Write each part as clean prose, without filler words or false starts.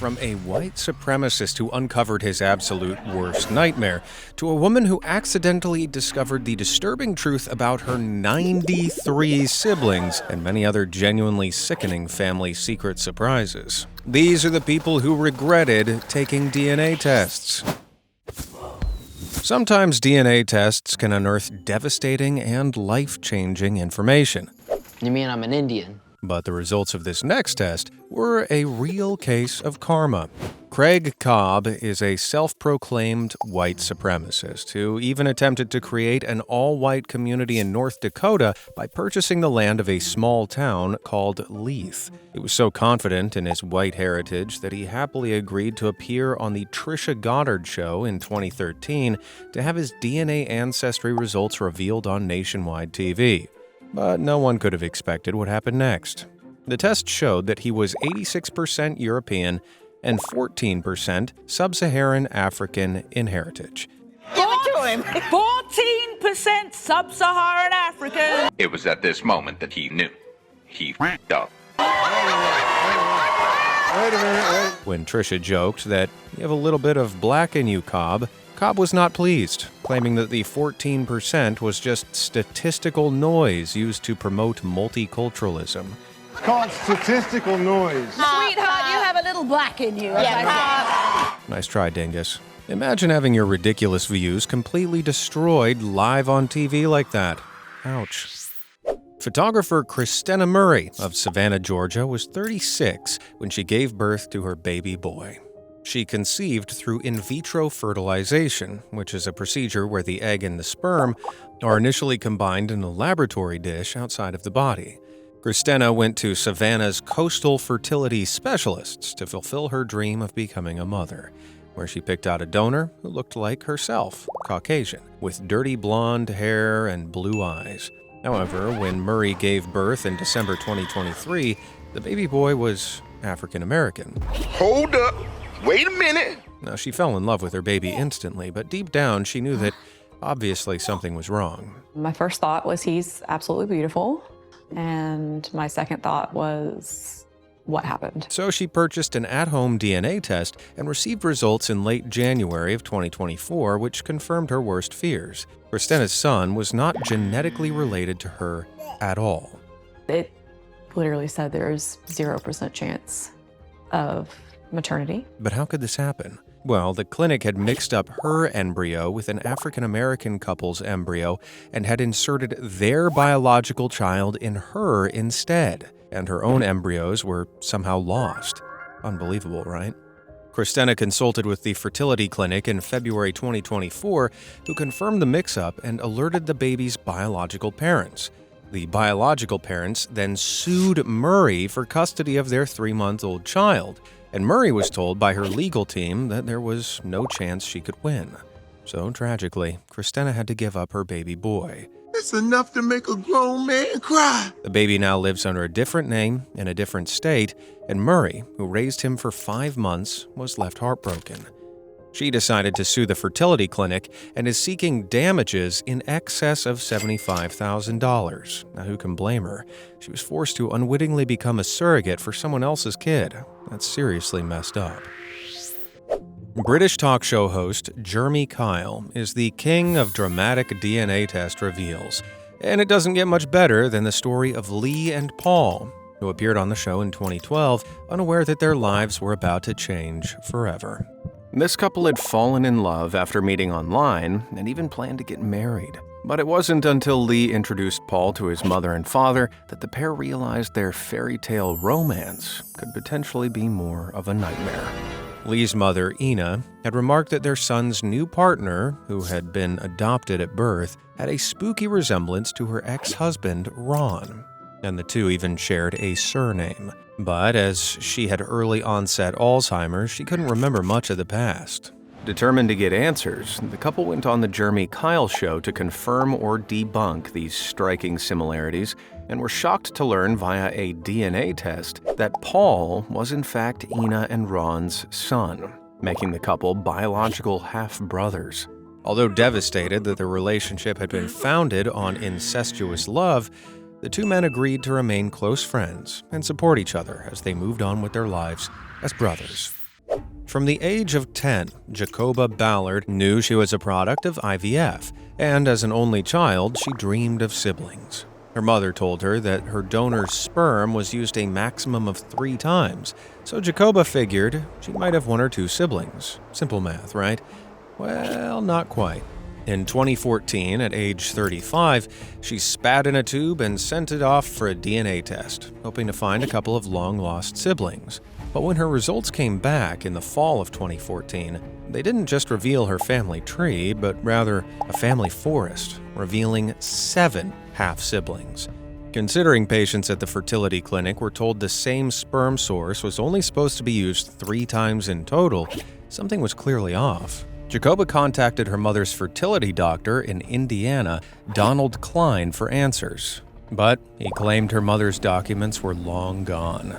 From a white supremacist who uncovered his absolute worst nightmare, to a woman who accidentally discovered the disturbing truth about her 93 siblings and many other genuinely sickening family secret surprises. These are the people who regretted taking DNA tests. Sometimes DNA tests can unearth devastating and life-changing information. You mean I'm an Indian? But the results of this next test were a real case of karma. Craig Cobb is a self-proclaimed white supremacist who even attempted to create an all-white community in North Dakota by purchasing the land of a small town called Leith. He was so confident in his white heritage that he happily agreed to appear on the Trisha Goddard show in 2013 to have his DNA ancestry results revealed on nationwide TV. But no one could have expected what happened next. The test showed that he was 86% European and 14% Sub-Saharan African in heritage. Give it to him. 14% Sub-Saharan African. It was at this moment that he knew. He f***ed up. Wait a minute. When Trisha joked that you have a little bit of black in you, Cobb was not pleased, claiming that the 14% was just statistical noise used to promote multiculturalism. It's called statistical noise. Sweetheart, you have a little black in you. Nice try, Dingus. Imagine having your ridiculous views completely destroyed live on TV like that. Ouch. Photographer Christina Murray of Savannah, Georgia, was 36 when she gave birth to her baby boy. She conceived through in vitro fertilization, which is a procedure where the egg and the sperm are initially combined in a laboratory dish outside of the body. Christina went to Savannah's coastal fertility specialists to fulfill her dream of becoming a mother, where she picked out a donor who looked like herself, Caucasian, with dirty blonde hair and blue eyes. However, when Murray gave birth in December 2023, the baby boy was African American. Hold up. Wait a minute. Now, she fell in love with her baby instantly, but deep down she knew that obviously something was wrong. My first thought was he's absolutely beautiful, and my second thought was what happened. So she purchased an at-home DNA test and received results in late January of 2024, which confirmed her worst fears. Christina's son was not genetically related to her at all. It literally said there's 0% chance of maternity. But how could this happen? Well, the clinic had mixed up her embryo with an African-American couple's embryo and had inserted their biological child in her instead, and her own embryos were somehow lost. Unbelievable, right? Christina consulted with the fertility clinic in February 2024, who confirmed the mix-up and alerted the baby's biological parents. The biological parents then sued Murray for custody of their 3-month-old child, and Murray was told by her legal team that there was no chance she could win. So tragically, Christina had to give up her baby boy. It's enough to make a grown man cry. The baby now lives under a different name in a different state, and Murray, who raised him for 5 months, was left heartbroken. She decided to sue the fertility clinic and is seeking damages in excess of $75,000. Now, who can blame her? She was forced to unwittingly become a surrogate for someone else's kid. That's seriously messed up. British talk show host Jeremy Kyle is the king of dramatic DNA test reveals. And it doesn't get much better than the story of Lee and Paul, who appeared on the show in 2012, unaware that their lives were about to change forever. This couple had fallen in love after meeting online and even planned to get married. But it wasn't until Lee introduced Paul to his mother and father that the pair realized their fairy tale romance could potentially be more of a nightmare. Lee's mother, Ina, had remarked that their son's new partner, who had been adopted at birth, had a spooky resemblance to her ex-husband, Ron, and the two even shared a surname. But as she had early onset Alzheimer's, she couldn't remember much of the past. Determined to get answers, the couple went on the Jeremy Kyle show to confirm or debunk these striking similarities, and were shocked to learn via a DNA test that Paul was in fact Ina and Ron's son, making the couple biological half-brothers. Although devastated that their relationship had been founded on incestuous love, the two men agreed to remain close friends and support each other as they moved on with their lives as brothers. From the age of 10, Jacoba Ballard knew she was a product of IVF, and as an only child, she dreamed of siblings. Her mother told her that her donor's sperm was used a maximum of 3 times, so Jacoba figured she might have 1 or 2 siblings. Simple math, right? Well, not quite. In 2014, at age 35, she spat in a tube and sent it off for a DNA test, hoping to find a couple of long-lost siblings. But when her results came back in the fall of 2014, they didn't just reveal her family tree, but rather a family forest, revealing 7 half-siblings. Considering patients at the fertility clinic were told the same sperm source was only supposed to be used 3 times in total, something was clearly off. Jacoba contacted her mother's fertility doctor in Indiana, Donald Klein, for answers. But he claimed her mother's documents were long gone.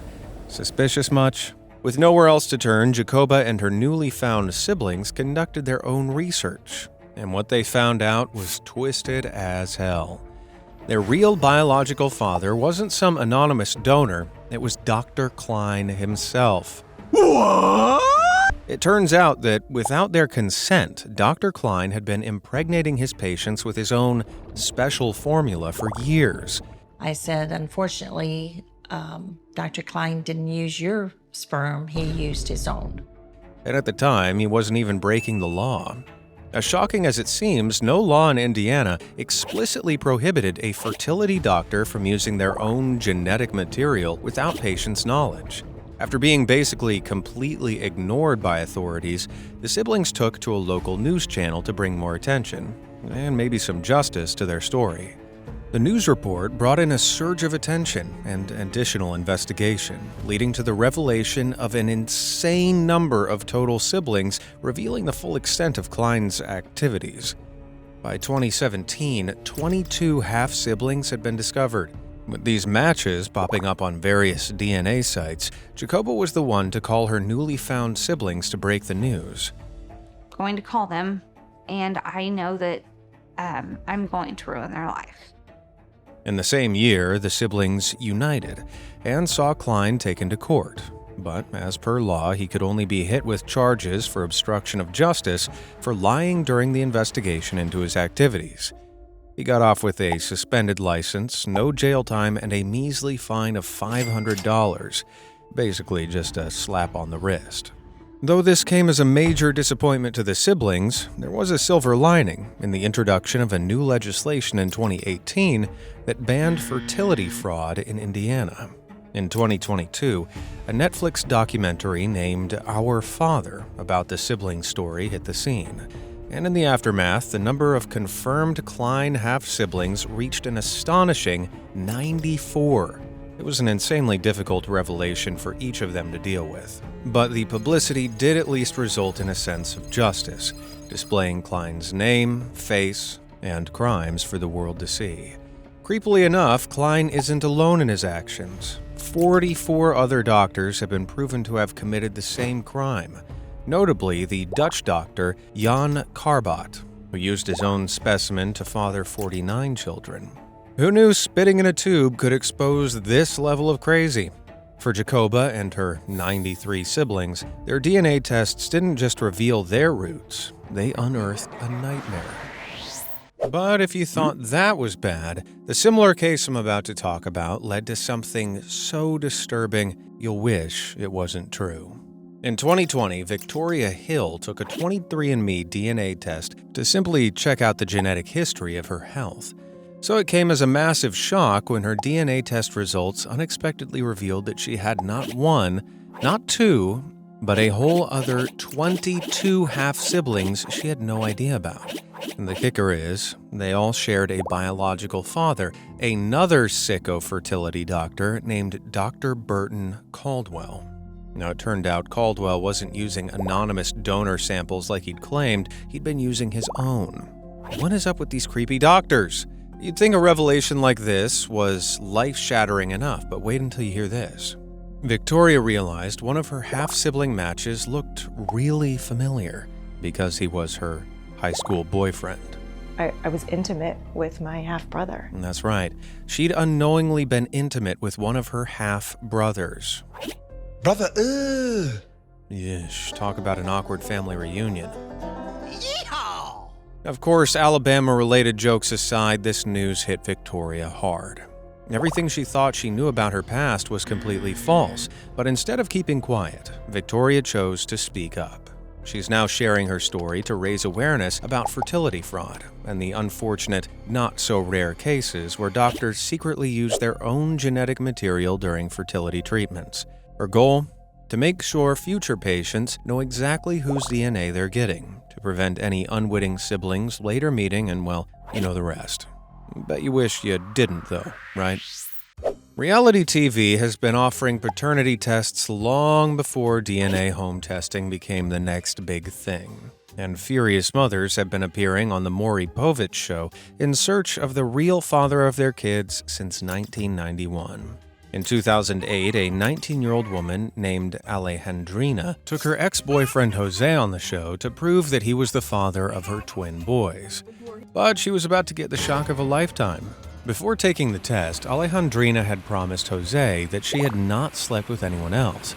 Suspicious much? With nowhere else to turn, Jacoba and her newly found siblings conducted their own research. And what they found out was twisted as hell. Their real biological father wasn't some anonymous donor, it was Dr. Klein himself. What? It turns out that without their consent, Dr. Klein had been impregnating his patients with his own special formula for years. I said, unfortunately, Dr. Klein didn't use your sperm, he used his own. And at the time, he wasn't even breaking the law. As shocking as it seems, no law in Indiana explicitly prohibited a fertility doctor from using their own genetic material without patients' knowledge. After being basically completely ignored by authorities, the siblings took to a local news channel to bring more attention, and maybe some justice to their story. The news report brought in a surge of attention and additional investigation, leading to the revelation of an insane number of total siblings, revealing the full extent of Klein's activities. By 2017, 22 half-siblings had been discovered. With these matches popping up on various DNA sites, Jacoba was the one to call her newly found siblings to break the news. Going to call them, and I know that I'm going to ruin their life. In the same year, the siblings united and saw Klein taken to court. But as per law, he could only be hit with charges for obstruction of justice for lying during the investigation into his activities. He got off with a suspended license, no jail time, and a measly fine of $500, basically just a slap on the wrist. Though this came as a major disappointment to the siblings, there was a silver lining in the introduction of a new legislation in 2018 that banned fertility fraud in Indiana. In 2022, a Netflix documentary named Our Father about the sibling story hit the scene. And in the aftermath, the number of confirmed Klein half-siblings reached an astonishing 94. It was an insanely difficult revelation for each of them to deal with. But the publicity did at least result in a sense of justice, displaying Klein's name, face, and crimes for the world to see. Creepily enough, Klein isn't alone in his actions. 44 other doctors have been proven to have committed the same crime. Notably, the Dutch doctor Jan Carbot, who used his own specimen to father 49 children. Who knew spitting in a tube could expose this level of crazy? For Jacoba and her 93 siblings, their DNA tests didn't just reveal their roots, they unearthed a nightmare. But if you thought that was bad, the similar case I'm about to talk about led to something so disturbing you'll wish it wasn't true. In 2020, Victoria Hill took a 23andMe DNA test to simply check out the genetic history of her health. So it came as a massive shock when her DNA test results unexpectedly revealed that she had not 1, not 2, but a whole other 22 half-siblings she had no idea about. And the kicker is, they all shared a biological father, another sicko fertility doctor named Dr. Burton Caldwell. Now, it turned out Caldwell wasn't using anonymous donor samples like he'd claimed, he'd been using his own. What is up with these creepy doctors? You'd think a revelation like this was life-shattering enough, but wait until you hear this. Victoria realized one of her half-sibling matches looked really familiar because he was her high school boyfriend. I was intimate with my half-brother. That's right. She'd unknowingly been intimate with one of her half-brothers. Brother, Yeesh, talk about an awkward family reunion. Of course, Alabama-related jokes aside, this news hit Victoria hard. Everything she thought she knew about her past was completely false, but instead of keeping quiet, Victoria chose to speak up. She's now sharing her story to raise awareness about fertility fraud and the unfortunate, not-so-rare cases where doctors secretly use their own genetic material during fertility treatments. Her goal? To make sure future patients know exactly whose DNA they're getting, to prevent any unwitting siblings later meeting and, well, you know the rest. Bet you wish you didn't, though, right? Reality TV has been offering paternity tests long before DNA home testing became the next big thing. And furious mothers have been appearing on the Maury Povich show in search of the real father of their kids since 1991. In 2008, a 19-year-old woman named Alejandrina took her ex-boyfriend Jose on the show to prove that he was the father of her twin boys. But she was about to get the shock of a lifetime. Before taking the test, Alejandrina had promised Jose that she had not slept with anyone else.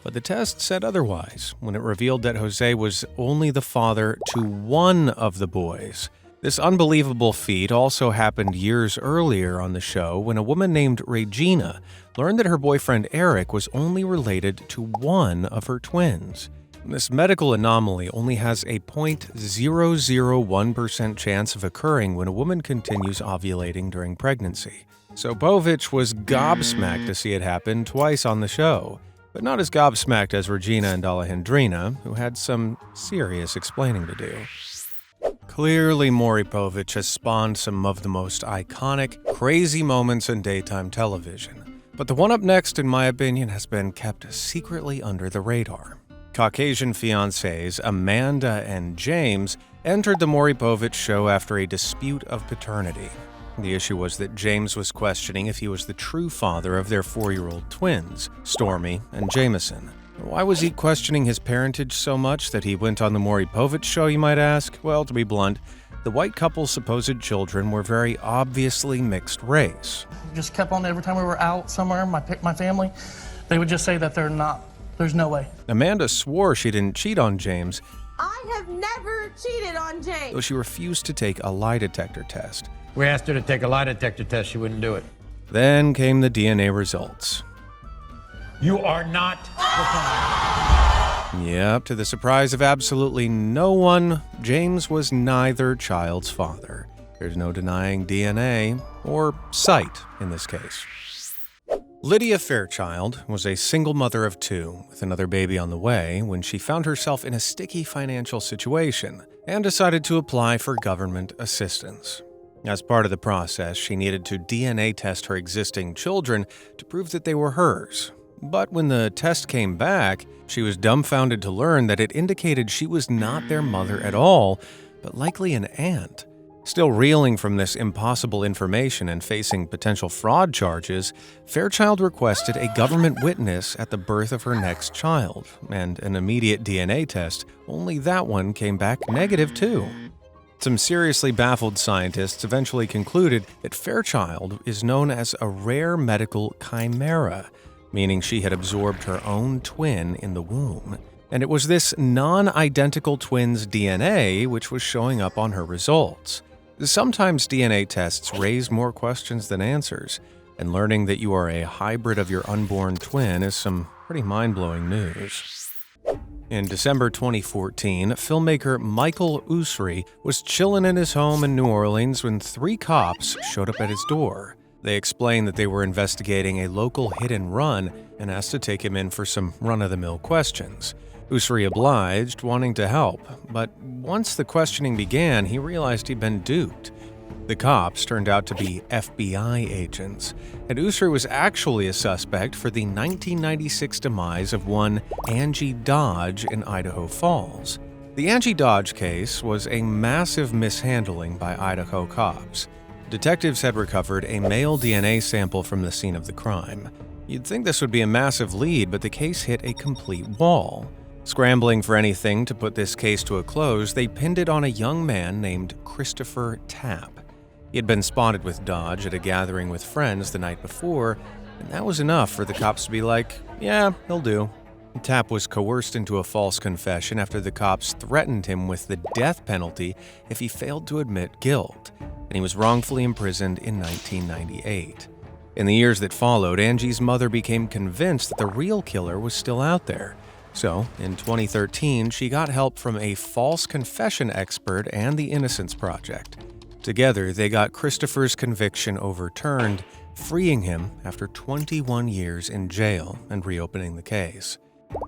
But the test said otherwise when it revealed that Jose was only the father to one of the boys. This unbelievable feat also happened years earlier on the show when a woman named Regina learned that her boyfriend Eric was only related to one of her twins. This medical anomaly only has a 0.001% chance of occurring when a woman continues ovulating during pregnancy. So Povich was gobsmacked to see it happen twice on the show, but not as gobsmacked as Regina and Alejandrina, who had some serious explaining to do. Clearly, Maury Povich has spawned some of the most iconic, crazy moments in daytime television. But the one up next, in my opinion, has been kept secretly under the radar. Caucasian fiancés Amanda and James entered the Maury Povich show after a dispute of paternity. The issue was that James was questioning if he was the true father of their 4-year-old twins, Stormy and Jameson. Why was he questioning his parentage so much that he went on the Maury Povich show, you might ask? Well, to be blunt, the white couple's supposed children were very obviously mixed race. Just kept on every time we were out somewhere, my family, they would just say that they're not. There's no way. Amanda swore she didn't cheat on James. I have never cheated on James. Though she refused to take a lie detector test. We asked her to take a lie detector test. She wouldn't do it. Then came the DNA results. You are not the father. Yep, to the surprise of absolutely no one, James was neither child's father. There's no denying DNA, or sight in this case. Lydia Fairchild was a single mother of 2 with another baby on the way when she found herself in a sticky financial situation and decided to apply for government assistance. As part of the process, she needed to DNA test her existing children to prove that they were hers. But when the test came back, she was dumbfounded to learn that it indicated she was not their mother at all, but likely an aunt. Still reeling from this impossible information and facing potential fraud charges, Fairchild requested a government witness at the birth of her next child, and an immediate DNA test, only that one came back negative too. Some seriously baffled scientists eventually concluded that Fairchild is known as a rare medical chimera, meaning she had absorbed her own twin in the womb. And it was this non-identical twin's DNA which was showing up on her results. Sometimes DNA tests raise more questions than answers, and learning that you are a hybrid of your unborn twin is some pretty mind-blowing news. In December 2014, filmmaker Michael Usry was chilling in his home in New Orleans when 3 cops showed up at his door. They explained that they were investigating a local hit-and-run and asked to take him in for some run-of-the-mill questions. Usry obliged, wanting to help, but once the questioning began, he realized he'd been duped. The cops turned out to be FBI agents, and Usry was actually a suspect for the 1996 demise of one Angie Dodge in Idaho Falls. The Angie Dodge case was a massive mishandling by Idaho cops. Detectives had recovered a male DNA sample from the scene of the crime. You'd think this would be a massive lead, but the case hit a complete wall. Scrambling for anything to put this case to a close, they pinned it on a young man named Christopher Tapp. He had been spotted with Dodge at a gathering with friends the night before, and that was enough for the cops to be like, yeah, he'll do. Tapp was coerced into a false confession after the cops threatened him with the death penalty if he failed to admit guilt, and he was wrongfully imprisoned in 1998. In the years that followed, Angie's mother became convinced that the real killer was still out there. So, in 2013, she got help from a false confession expert and the Innocence Project. Together, they got Christopher's conviction overturned, freeing him after 21 years in jail and reopening the case.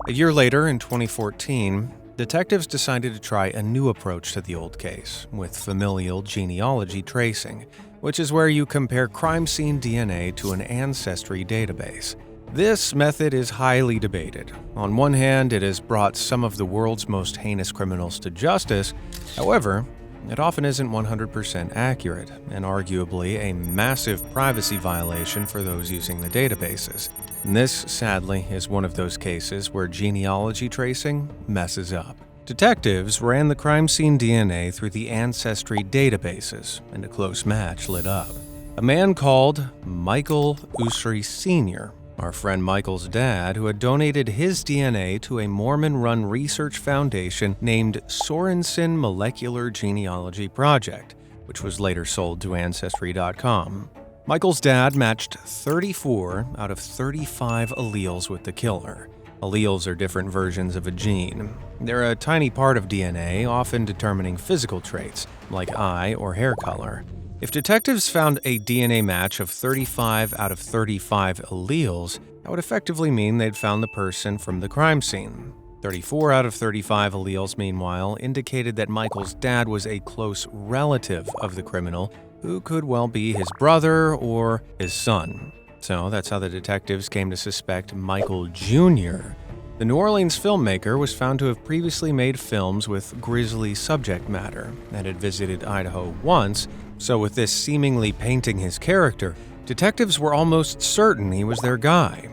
A year later, in 2014, detectives decided to try a new approach to the old case, with familial genealogy tracing, which is where you compare crime scene DNA to an ancestry database. This method is highly debated. On one hand, it has brought some of the world's most heinous criminals to justice. However, it often isn't 100% accurate, and arguably a massive privacy violation for those using the databases. And this, sadly, is one of those cases where genealogy tracing messes up. Detectives ran the crime scene DNA through the ancestry databases, and a close match lit up. A man called Michael Usry Sr., our friend Michael's dad, who had donated his DNA to a Mormon-run research foundation named Sorensen Molecular Genealogy Project, which was later sold to Ancestry.com. Michael's dad matched 34 out of 35 alleles with the killer. Alleles are different versions of a gene. They're a tiny part of DNA, often determining physical traits, like eye or hair color. If detectives found a DNA match of 35 out of 35 alleles, that would effectively mean they'd found the person from the crime scene. 34 out of 35 alleles, meanwhile, indicated that Michael's dad was a close relative of the criminal, who could well be his brother or his son. So that's how the detectives came to suspect Michael Jr. The New Orleans filmmaker was found to have previously made films with grisly subject matter and had visited Idaho once, so with this seemingly painting his character, detectives were almost certain he was their guy.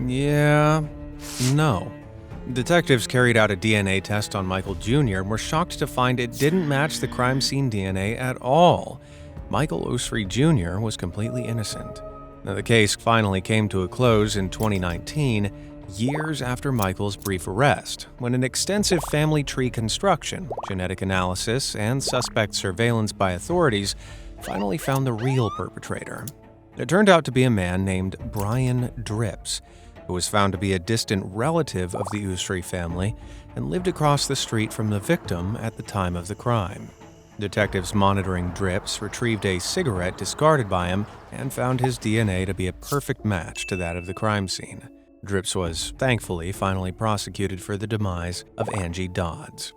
Yeah, no. Detectives carried out a DNA test on Michael Jr. and were shocked to find it didn't match the crime scene DNA at all. Michael Usry Jr. was completely innocent. Now, the case finally came to a close in 2019, years after Michael's brief arrest, when an extensive family tree construction, genetic analysis, and suspect surveillance by authorities finally found the real perpetrator. It turned out to be a man named Brian Drips, who was found to be a distant relative of the Usry family and lived across the street from the victim at the time of the crime. Detectives monitoring Drips retrieved a cigarette discarded by him and found his DNA to be a perfect match to that of the crime scene. Drips was, thankfully, finally prosecuted for the demise of Angie Dodds.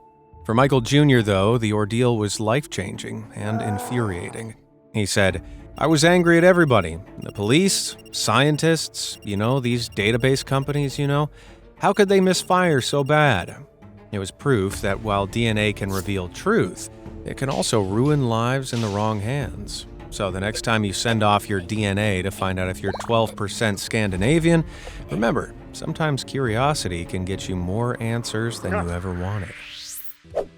For Michael Jr., though, the ordeal was life-changing and infuriating. He said, "I was angry at everybody. The police, scientists, these database companies, How could they misfire so bad?" It was proof that while DNA can reveal truth, it can also ruin lives in the wrong hands. So the next time you send off your DNA to find out if you're 12% Scandinavian, remember, sometimes curiosity can get you more answers than you ever wanted.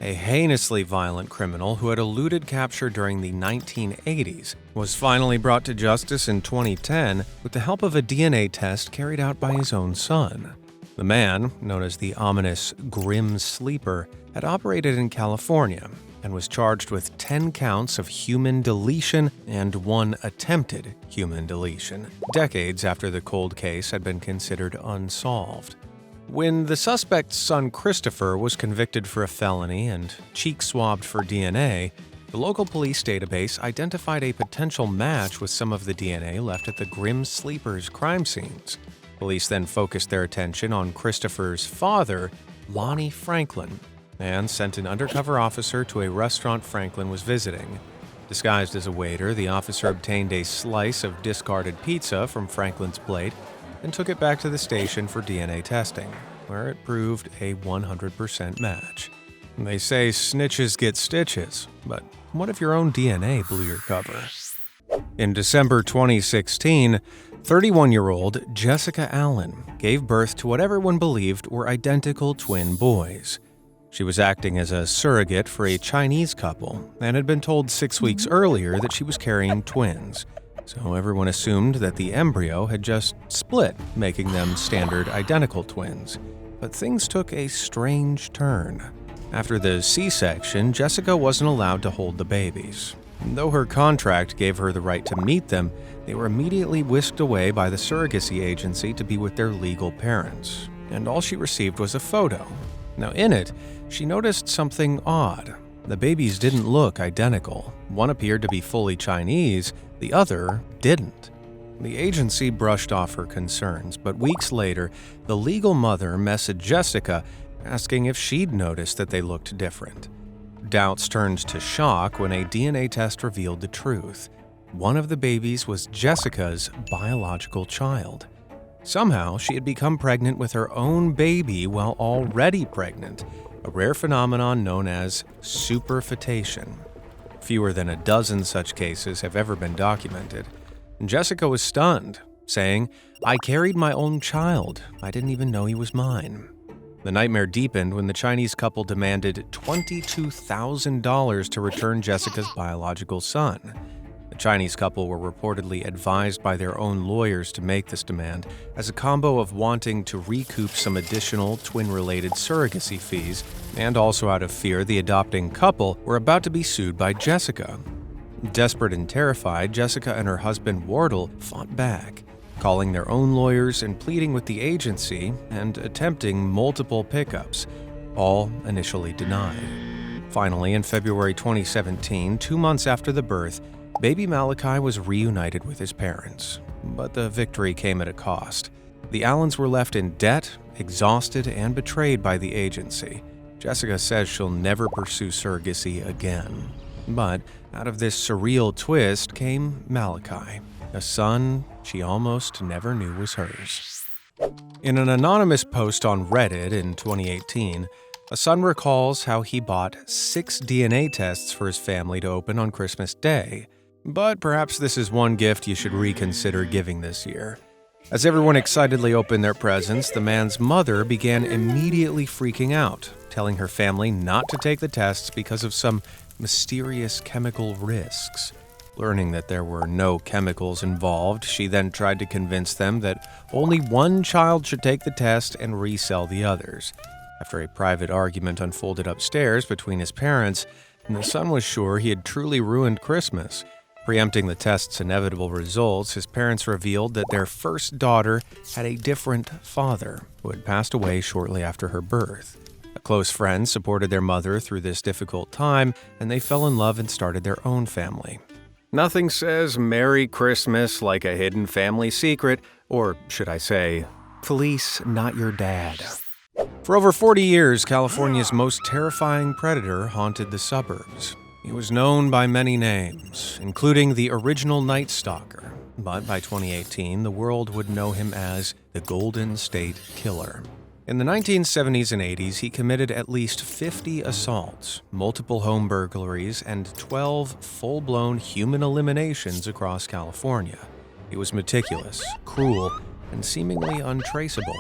A heinously violent criminal who had eluded capture during the 1980s was finally brought to justice in 2010 with the help of a DNA test carried out by his own son. The man, known as the ominous Grim Sleeper, had operated in California and was charged with 10 counts of human deletion and 1 attempted human deletion, decades after the cold case had been considered unsolved. When the suspect's son Christopher was convicted for a felony and cheek swabbed for DNA, the local police database identified a potential match with some of the DNA left at the Grim Sleeper's crime scenes. Police then focused their attention on Christopher's father, Lonnie Franklin, and sent an undercover officer to a restaurant Franklin was visiting. Disguised as a waiter, the officer obtained a slice of discarded pizza from Franklin's plate and took it back to the station for DNA testing, where it proved a 100% match. They say snitches get stitches, but what if your own DNA blew your cover? In December 2016, 31-year-old Jessica Allen gave birth to what everyone believed were identical twin boys. She was acting as a surrogate for a Chinese couple and had been told 6 weeks earlier that she was carrying twins, so everyone assumed that the embryo had just split, making them standard identical twins. But things took a strange turn. After the C-section, Jessica wasn't allowed to hold the babies. Though her contract gave her the right to meet them, they were immediately whisked away by the surrogacy agency to be with their legal parents, and all she received was a photo. Now in it, she noticed something odd. The babies didn't look identical. One appeared to be fully Chinese, the other didn't. The agency brushed off her concerns, but weeks later, the legal mother messaged Jessica asking if she'd noticed that they looked different. Doubts turned to shock when a DNA test revealed the truth. One of the babies was Jessica's biological child. Somehow, she had become pregnant with her own baby while already pregnant, a rare phenomenon known as superfetation. Fewer than a dozen such cases have ever been documented. Jessica was stunned, saying, "I carried my own child. I didn't even know he was mine." The nightmare deepened when the Chinese couple demanded $22,000 to return Jessica's biological son. The Chinese couple were reportedly advised by their own lawyers to make this demand as a combo of wanting to recoup some additional twin-related surrogacy fees and also out of fear the adopting couple were about to be sued by Jessica. Desperate and terrified, Jessica and her husband Wardle fought back, calling their own lawyers and pleading with the agency and attempting multiple pickups, all initially denied. Finally, in February 2017, 2 months after the birth, baby Malachi was reunited with his parents. But the victory came at a cost. The Allens were left in debt, exhausted, and betrayed by the agency. Jessica says she'll never pursue surrogacy again. But out of this surreal twist came Malachi, a son she almost never knew was hers. In an anonymous post on Reddit in 2018, a son recalls how he bought 6 DNA tests for his family to open on Christmas Day. But perhaps this is one gift you should reconsider giving this year. As everyone excitedly opened their presents, the man's mother began immediately freaking out, telling her family not to take the tests because of some mysterious chemical risks. Learning that there were no chemicals involved, she then tried to convince them that only one child should take the test and resell the others. After a private argument unfolded upstairs between his parents, the son was sure he had truly ruined Christmas. Preempting the test's inevitable results, his parents revealed that their first daughter had a different father, who had passed away shortly after her birth. A close friend supported their mother through this difficult time, and they fell in love and started their own family. Nothing says Merry Christmas like a hidden family secret, or should I say, police not your dad. For over 40 years, California's most terrifying predator haunted the suburbs. He was known by many names, including the original Night Stalker, but by 2018, the world would know him as the Golden State Killer. In the 1970s and 80s, he committed at least 50 assaults, multiple home burglaries, and 12 full-blown human eliminations across California. He was meticulous, cruel, and seemingly untraceable.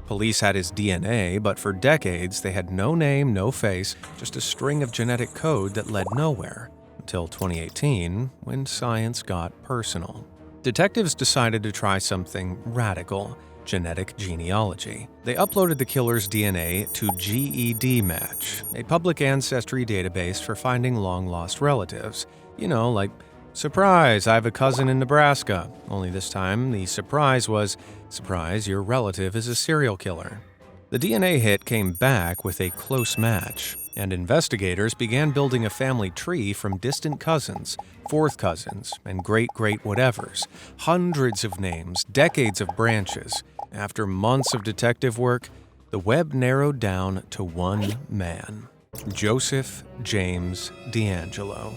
Police had his DNA, but for decades they had no name, no face, just a string of genetic code that led nowhere, until 2018, when science got personal. Detectives decided to try something radical: genetic genealogy. They uploaded the killer's DNA to GED Match, a public ancestry database for finding long-lost relatives. You know, like, surprise, I have a cousin in Nebraska. Only this time, the surprise was, surprise, your relative is a serial killer. The DNA hit came back with a close match, and investigators began building a family tree from distant cousins, fourth cousins, and great-great-whatevers. Hundreds of names, decades of branches. After months of detective work, the web narrowed down to one man: Joseph James DeAngelo.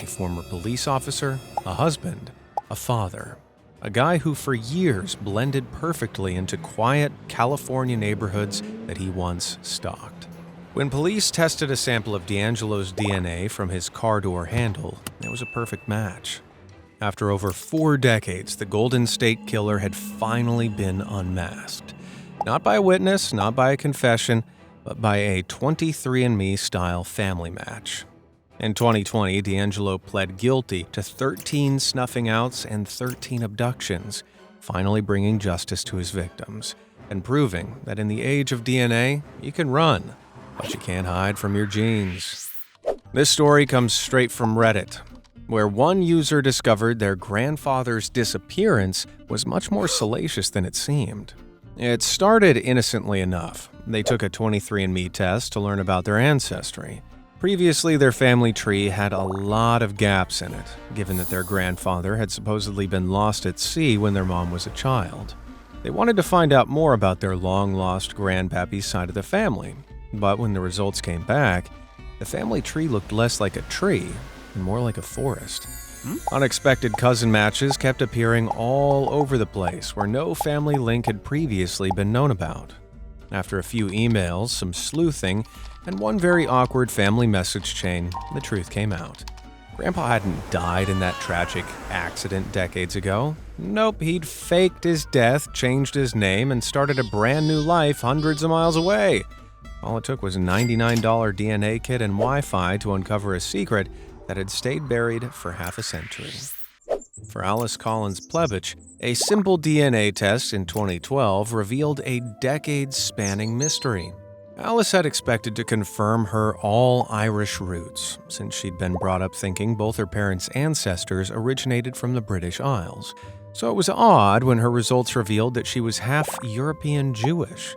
A former police officer, a husband, a father. A guy who for years blended perfectly into quiet California neighborhoods that he once stalked. When police tested a sample of DeAngelo's DNA from his car door handle, it was a perfect match. After over 4 decades, the Golden State Killer had finally been unmasked. Not by a witness, not by a confession, but by a 23andMe-style family match. In 2020, DeAngelo pled guilty to 13 snuffing outs and 13 abductions, finally bringing justice to his victims. and proving that in the age of DNA, you can run, but you can't hide from your genes. This story comes straight from Reddit, where one user discovered their grandfather's disappearance was much more salacious than it seemed. It started innocently enough. They took a 23andMe test to learn about their ancestry. Previously, their family tree had a lot of gaps in it, given that their grandfather had supposedly been lost at sea when their mom was a child. They wanted to find out more about their long-lost grandpappy's side of the family, but when the results came back, the family tree looked less like a tree and more like a forest. Unexpected cousin matches kept appearing all over the place where no family link had previously been known about. After a few emails, some sleuthing, and one very awkward family message chain, the truth came out. Grandpa hadn't died in that tragic accident decades ago. Nope, he'd faked his death, changed his name, and started a brand new life hundreds of miles away. All it took was a $99 DNA kit and Wi-Fi to uncover a secret that had stayed buried for half a century. For Alice Collins Plebich, a simple DNA test in 2012 revealed a decades-spanning mystery. Alice had expected to confirm her all-Irish roots, since she'd been brought up thinking both her parents' ancestors originated from the British Isles. So it was odd when her results revealed that she was half European Jewish.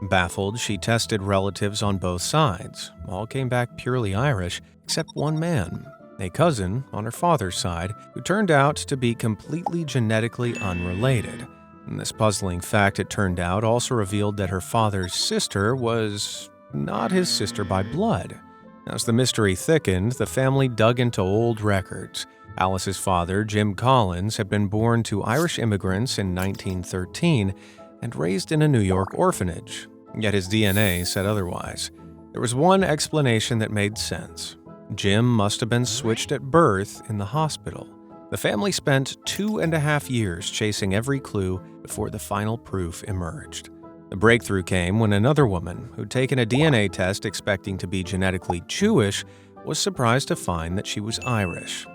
Baffled, she tested relatives on both sides. All came back purely Irish, except one man, a cousin on her father's side, who turned out to be completely genetically unrelated. And this puzzling fact, it turned out, also revealed that her father's sister was not his sister by blood. As the mystery thickened, the family dug into old records. Alice's father, Jim Collins, had been born to Irish immigrants in 1913 and raised in a New York orphanage. Yet his DNA said otherwise. There was one explanation that made sense. Jim must have been switched at birth in the hospital. The family spent 2.5 years chasing every clue before the final proof emerged. The breakthrough came when another woman, who'd taken a DNA test expecting to be genetically Jewish, was surprised to find that she was Irish.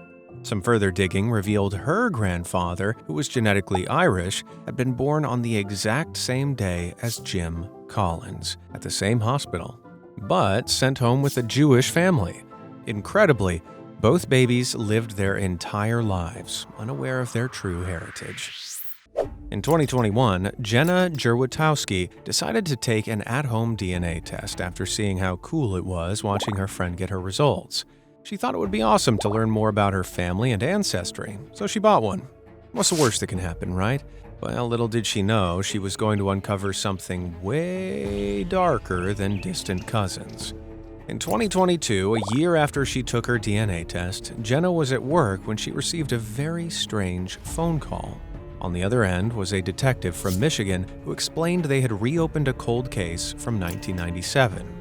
Some further digging revealed her grandfather, who was genetically Irish, had been born on the exact same day as Jim Collins, at the same hospital, but sent home with a Jewish family. Incredibly, both babies lived their entire lives, unaware of their true heritage. In 2021, Jenna Jerwatowski decided to take an at-home DNA test after seeing how cool it was watching her friend get her results. She thought it would be awesome to learn more about her family and ancestry, so she bought one. What's the worst that can happen, right? Well, little did she know she was going to uncover something way darker than distant cousins. In 2022, a year after she took her DNA test, Jenna was at work when she received a very strange phone call. On the other end was a detective from Michigan who explained they had reopened a cold case from 1997.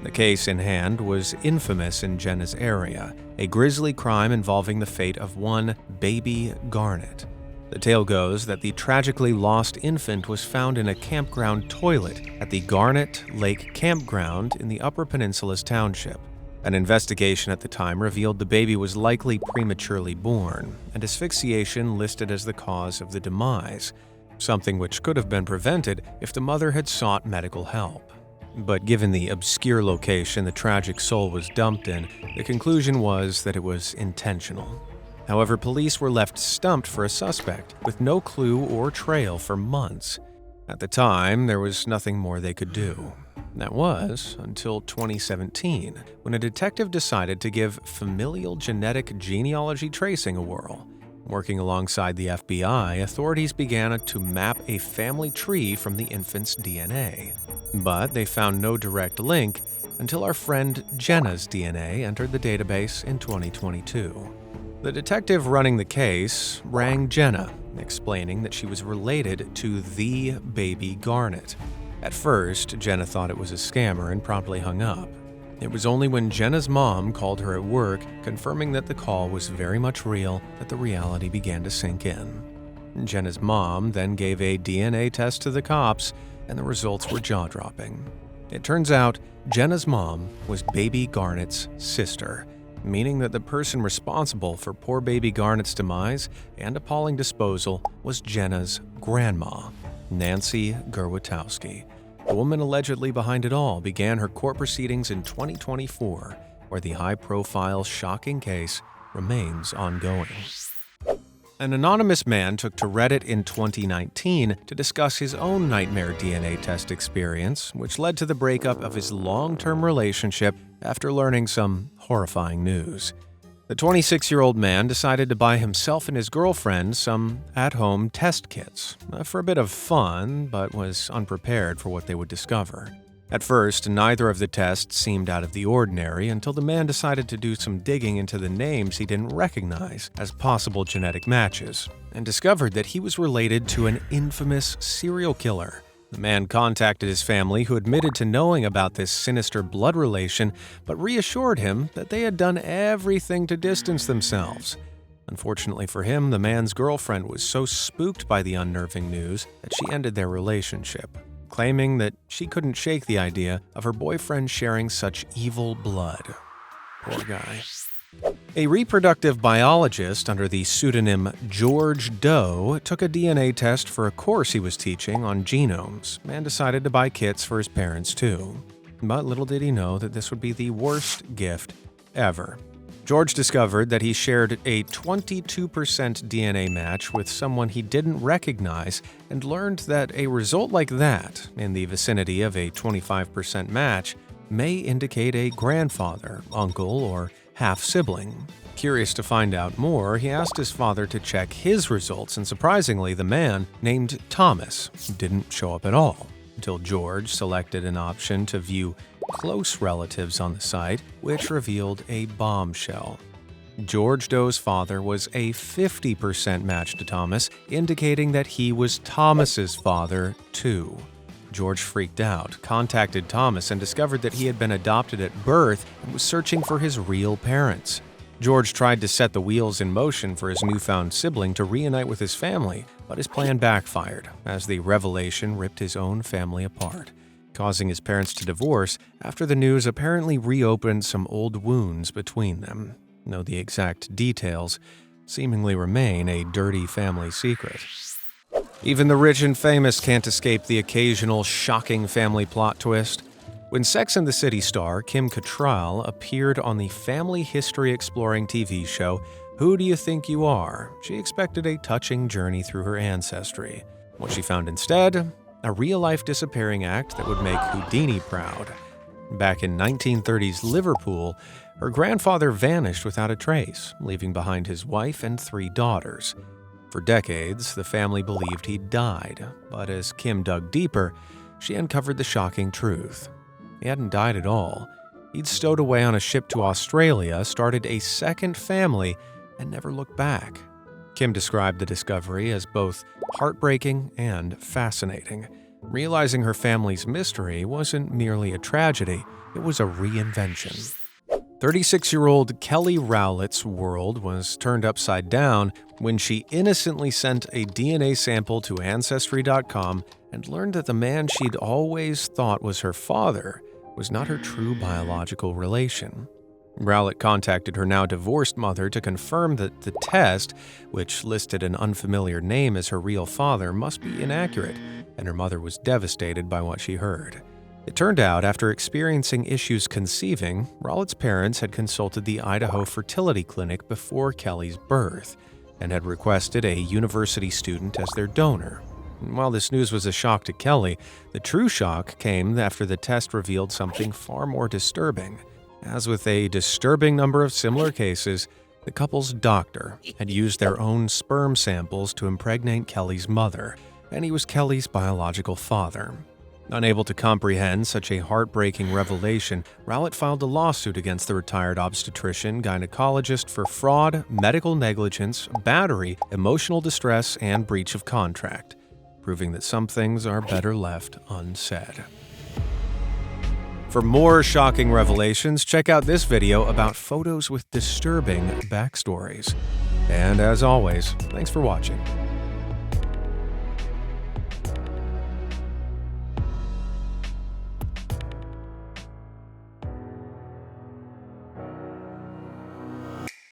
The case in hand was infamous in Jenna's area, a grisly crime involving the fate of one baby Garnet. The tale goes that the tragically lost infant was found in a campground toilet at the Garnet Lake Campground in the Upper Peninsula's township. An investigation at the time revealed the baby was likely prematurely born, and asphyxiation listed as the cause of the demise, something which could have been prevented if the mother had sought medical help. But given the obscure location the tragic soul was dumped in, the conclusion was that it was intentional. However, police were left stumped for a suspect, with no clue or trail for months. At the time, there was nothing more they could do. That was until 2017, when a detective decided to give familial genetic genealogy tracing a whirl. Working alongside the FBI, authorities began to map a family tree from the infant's DNA. But they found no direct link until our friend Jenna's DNA entered the database in 2022. The detective running the case rang Jenna, explaining that she was related to the baby Garnet. At first, Jenna thought it was a scammer and promptly hung up. It was only when Jenna's mom called her at work, confirming that the call was very much real, that the reality began to sink in. Jenna's mom then gave a DNA test to the cops, and the results were jaw-dropping. It turns out Jenna's mom was baby Garnet's sister, meaning that the person responsible for poor baby Garnet's demise and appalling disposal was Jenna's grandma. Nancy Gerwitowski. The woman allegedly behind it all began her court proceedings in 2024, where the high-profile, shocking case remains ongoing. An anonymous man took to Reddit in 2019 to discuss his own nightmare DNA test experience, which led to the breakup of his long-term relationship after learning some horrifying news. The 26-year-old man decided to buy himself and his girlfriend some at-home test kits for a bit of fun, but was unprepared for what they would discover. At first, neither of the tests seemed out of the ordinary until the man decided to do some digging into the names he didn't recognize as possible genetic matches, and discovered that he was related to an infamous serial killer. The man contacted his family, who admitted to knowing about this sinister blood relation, but reassured him that they had done everything to distance themselves. Unfortunately for him, the man's girlfriend was so spooked by the unnerving news that she ended their relationship, claiming that she couldn't shake the idea of her boyfriend sharing such evil blood. Poor guy. A reproductive biologist under the pseudonym George Doe took a DNA test for a course he was teaching on genomes and decided to buy kits for his parents too. But little did he know that this would be the worst gift ever. George discovered that he shared a 22% DNA match with someone he didn't recognize, and learned that a result like that, in the vicinity of a 25% match, may indicate a grandfather, uncle, or half-sibling. Curious to find out more, he asked his father to check his results, and surprisingly, the man, named Thomas, didn't show up at all, until George selected an option to view close relatives on the site, which revealed a bombshell. George Doe's father was a 50% match to Thomas, indicating that he was Thomas's father, too. George freaked out, contacted Thomas, and discovered that he had been adopted at birth and was searching for his real parents. George tried to set the wheels in motion for his newfound sibling to reunite with his family, but his plan backfired as the revelation ripped his own family apart, causing his parents to divorce after the news apparently reopened some old wounds between them, though the exact details seemingly remain a dirty family secret. Even the rich and famous can't escape the occasional shocking family plot twist. When Sex and the City star Kim Cattrall appeared on the family history-exploring TV show Who Do You Think You Are?, she expected a touching journey through her ancestry. What she found instead? A real-life disappearing act that would make Houdini proud. Back in 1930s Liverpool, her grandfather vanished without a trace, leaving behind his wife and 3 daughters. For decades, the family believed he died, but as Kim dug deeper, she uncovered the shocking truth. He hadn't died at all. He'd stowed away on a ship to Australia, started a second family, and never looked back. Kim described the discovery as both heartbreaking and fascinating. Realizing her family's mystery wasn't merely a tragedy, it was a reinvention. 36-year-old Kelly Rowlett's world was turned upside down when she innocently sent a DNA sample to ancestry.com and learned that the man she'd always thought was her father was not her true biological relation. Rowlett contacted her now divorced mother to confirm that the test, which listed an unfamiliar name as her real father, must be inaccurate, and her mother was devastated by what she heard. It turned out, after experiencing issues conceiving, Rowlett's parents had consulted the Idaho fertility clinic before Kelly's birth and had requested a university student as their donor. While this news was a shock to Kelly, the true shock came after the test revealed something far more disturbing. As with a disturbing number of similar cases, the couple's doctor had used their own sperm samples to impregnate Kelly's mother, and he was Kelly's biological father. Unable to comprehend such a heartbreaking revelation, Rowlett filed a lawsuit against the retired obstetrician-gynecologist for fraud, medical negligence, battery, emotional distress, and breach of contract, proving that some things are better left unsaid. For more shocking revelations, check out this video about photos with disturbing backstories. And as always, thanks for watching.